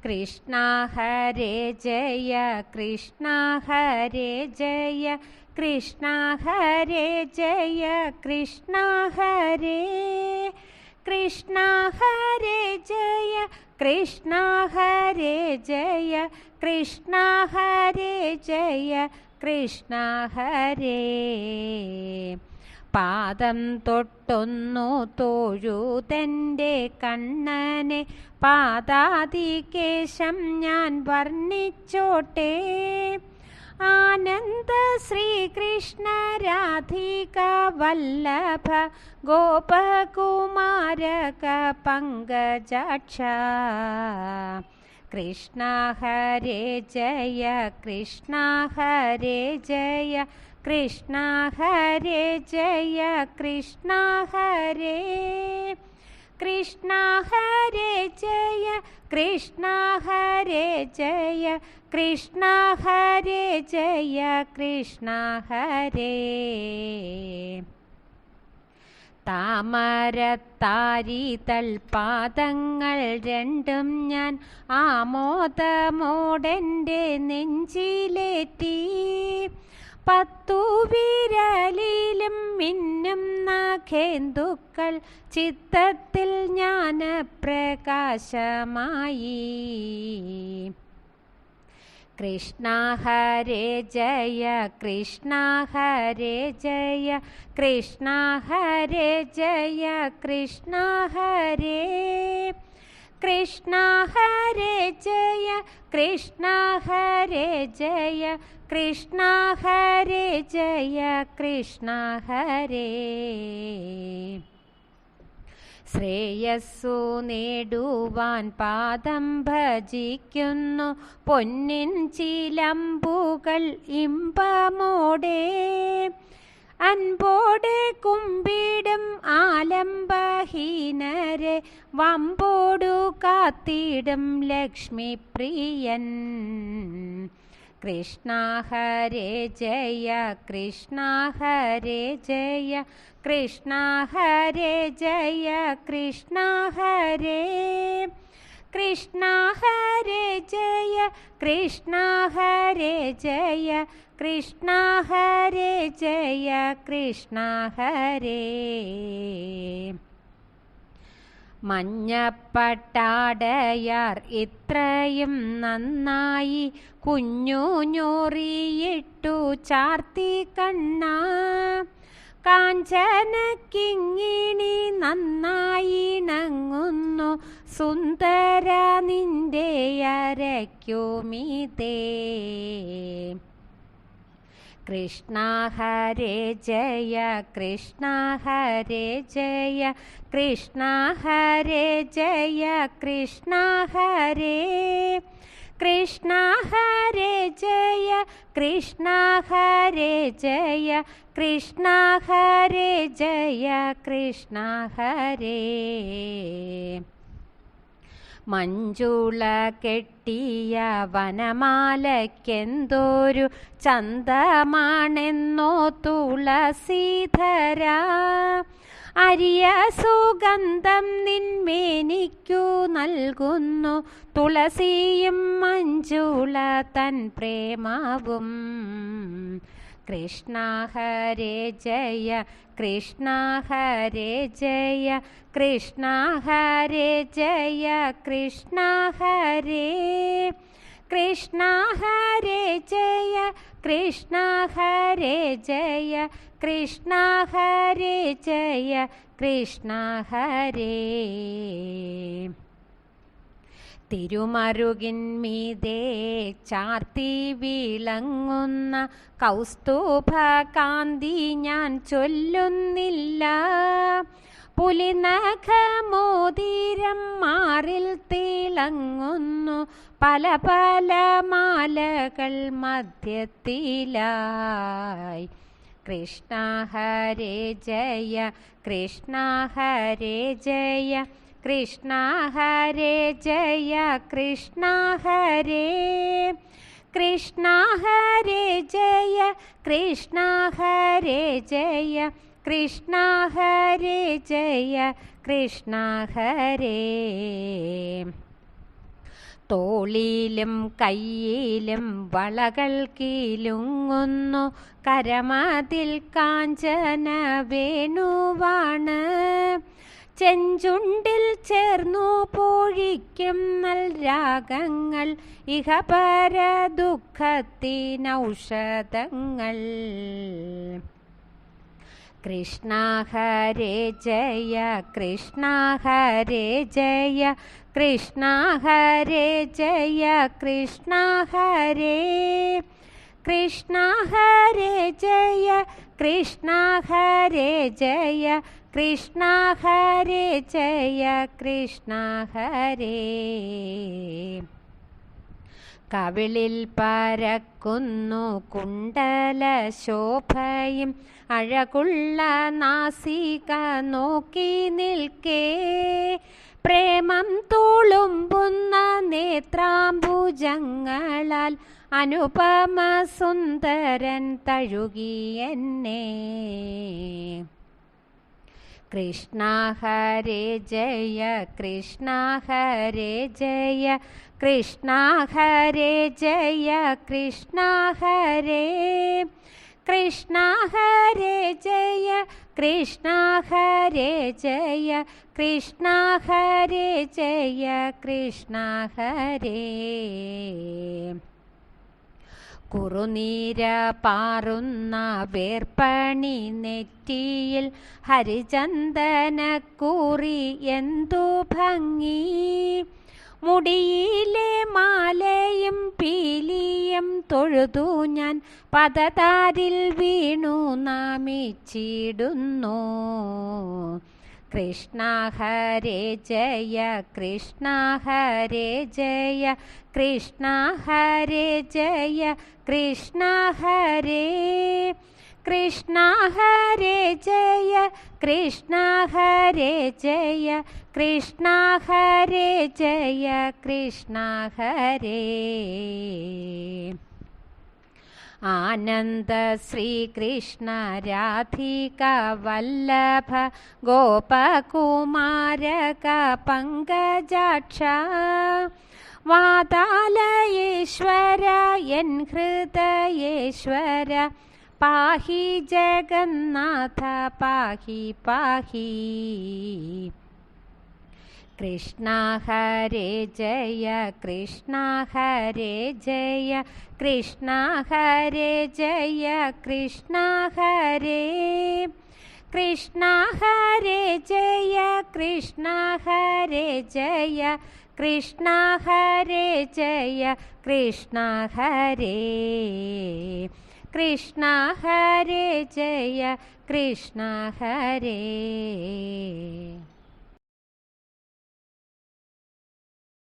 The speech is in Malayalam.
കൃഷ്ണ ഹരേ ജയ കൃഷ്ണ ഹരേ ജയ കൃഷ്ണ ഹരേ ജയ കൃഷ്ണ ഹരേ കൃഷ്ണ ഹരേ ജയ കൃഷ്ണ ഹരേ ജയ കൃഷ്ണ ഹരേ ജയ കൃഷ്ണ ഹരേ. പാദം തൊട്ടൊന്നു തൊഴുതെൻ്റെ കണ്ണനെ പാദാതികേശം ഞാൻ വർണ്ണിച്ചോട്ടെ. ആനന്ദ ശ്രീകൃഷ്ണ രാധിക വല്ലഭ ഗോപകുമാരക പങ്കജാക്ഷ. കൃഷ്ണ ഹരേ ജയ കൃഷ്ണ ഹരേ ജയ കൃഷ്ണ ഹരേ ജയ കൃഷ്ണ ഹരേ കൃഷ്ണ ഹരേ ജയ കൃഷ്ണ ഹരേ ജയ കൃഷ്ണ ഹരേ ജയ കൃഷ്ണ ഹരേ. താമരത്താരി തൽപാദങ്ങൾ രണ്ടും ഞാൻ ആമോദമോടെൻ്റെ നെഞ്ചിലേറ്റി. 10 വിരലിലും മിന്നും നഖേന്ദുക്കൾ ചിത്തത്തിൽ ജ്ഞാന പ്രകാശമായി. കൃഷ്ണ ഹരേ ജയ കൃഷ്ണ ഹരേ ജയ കൃഷ്ണ ഹരേ ജയ കൃഷ്ണ ഹരേ കൃഷ്ണ ഹരേ ജയ കൃഷ്ണ ഹരേ ജയ കൃഷ്ണ ഹരേ ജയ കൃഷ്ണ ഹരേ. ശ്രേയസ്സു നേടുവാൻ പാദം ഭജിക്കുന്നു പൊന്നിൻ ചിലമ്പുകൾ ഇമ്പമോടെ. അൻപോടെ കുമ്പിടും ആലംബഹീനരെ വമ്പോടു കാത്തിടും ലക്ഷ്മിപ്രിയൻ. കൃഷ്ണ ഹരേ ജയ കൃഷ്ണ ഹരേ ജയ കൃഷ്ണ ഹരേ ജയ കൃഷ്ണ ഹരേ കൃഷ്ണ ഹരേ ജയ കൃഷ്ണ ഹരേ ജയ കൃഷ്ണ ഹരേ ജയ കൃഷ്ണ ഹരേ. മഞ്ഞപ്പട്ടാടയാർ ഇത്രയും നന്നായി കുഞ്ഞു ഞോറിയിട്ടു ചാർത്തി കണ്ണ. കാഞ്ചന കിങ്ങിണി നന്നായിണങ്ങുന്നു സുന്ദര നിന്റെ അരയ്ക്കുമീതേ. കൃഷ്ണ ഹരേ ജയ കൃഷ്ണ ഹരേ ജയ കൃഷ്ണ ഹരേ ജയ കൃഷ്ണ ഹരേ കൃഷ്ണ ഹരേ ജയ കൃഷ്ണ ഹരേ ജയ കൃഷ്ണ ഹരേ ജയ കൃഷ്ണ ഹരേ. മഞ്ജുള കെട്ടിയ വനമാലയ്ക്കെന്തോരു ചന്തമാണെന്നോ തുളസീധര. അരിയ സുഗന്ധം നിന്മേനിക്കു നൽകുന്നു തുളസിയും മഞ്ജുള തൻ പ്രേമവും. കൃഷ്ണ ഹരേ ജയ കൃഷ്ണ ഹരേ ജയ കൃഷ്ണ ഹരേ ജയ കൃഷ്ണ ഹരേ കൃഷ്ണ ഹരേ ജയ കൃഷ്ണ ഹരേ ജയ കൃഷ്ണ ഹരേ ജയ കൃഷ്ണ ഹരേ. തിരുമറുകിന്മീതേ ചാർത്തി വിളങ്ങുന്ന കൗസ്തുഭകാന്തി ഞാൻ ചൊല്ലുന്നില്ല. പുലിനഖമോതിരം മാറിൽ തിളങ്ങുന്നു പല പല മാലകൾ മധ്യത്തിലായി. കൃഷ്ണ ഹരേ ജയ കൃഷ്ണ ഹരേ ജയ കൃഷ്ണ ഹരേ ജയ കൃഷ്ണ ഹരേ കൃഷ്ണ ഹരേ ജയ കൃഷ്ണ ഹരേ ജയ കൃഷ്ണ ഹരേ ജയ കൃഷ്ണ ഹരേ. തോളിലും കയ്യിലും വളകൾ കീലുങ്ങുന്നു, കരമതിൽ കാഞ്ചന വേണുവാണ്. ചെഞ്ചുണ്ടിൽ ചേർന്നു പൊഴിക്കും നൽ രാഗങ്ങൾ, ഇഹപര ദുഃഖത്തിനൗഷധങ്ങൾ. കൃഷ്ണ ഹരേ ജയ കൃഷ്ണ ഹരേ ജയ കൃഷ്ണ ഹരേ ജയ കൃഷ്ണ ഹരേ. കൃഷ്ണ ഹരേ ജയ കൃഷ്ണ ഹരേ ജയ കൃഷ്ണ ഹരേ ജയ കൃഷ്ണ ഹരേ. കവിളിൽ പരക്കുന്നു കുണ്ടല ശോഭയും, അഴകുള്ള നാസിക നോക്കി നിൽക്കേ. പ്രേമം തുളുമ്പുന്ന നേത്രാംബുജങ്ങളാൽ അനുപമ സുന്ദരൻ തഴുകി എന്നെ. കൃഷ്ണ ഹരേ ജയ കൃഷ്ണ ഹരേ ജയ കൃഷ്ണ ഹരേ ജയ കൃഷ്ണ ഹരേ. കൃഷ്ണ ഹരേ ജയ കൃഷ്ണ ഹരേ ജയ കൃഷ്ണ ഹരേ ജയ കൃഷ്ണ ഹരേ. കുറുനീര പാറുന്ന വേർപ്പണി നെറ്റിയിൽ ഹരിചന്ദനക്കുറി എന്തു ഭംഗി. മുടിയിലെ മാലയും പീലിയും തൊഴുതു ഞാൻ പദതാരിൽ വീണു നാമിച്ചിടുന്നു. കൃഷ്ണ ഹരേ ജയ കൃഷ്ണ ഹരേ ജയ കൃഷ്ണ ഹരേ ജയ കൃഷ്ണ ഹരേ. കൃഷ്ണ ഹരേ ജയ കൃഷ്ണ ഹരേ ജയ കൃഷ്ണ ഹരേ ജയ കൃഷ്ണ ഹരേ. ആനന്ദ ശ്രീകൃഷ്ണ രാധിക വല്ലഭ ഗോപകുമാരക പങ്കജാക്ഷ. വാതാലയേശ്വര എൻ ഹൃദയേശ്വര, പാഹി ജഗന്നാഥ പാഹി പാഹി. കൃഷ്ണ ഹരേ ജയ കൃഷ്ണ ഹരേ ജയ കൃഷ്ണ ഹരേ ജയ കൃഷ്ണ ഹരേ. കൃഷ്ണ ഹരേ ജയ കൃഷ്ണ ഹരേ ജയ കൃഷ്ണ ഹരേ ജയ കൃഷ്ണ ഹരേ. കൃഷ്ണ ഹരേ ജയ കൃഷ്ണ ഹരേ.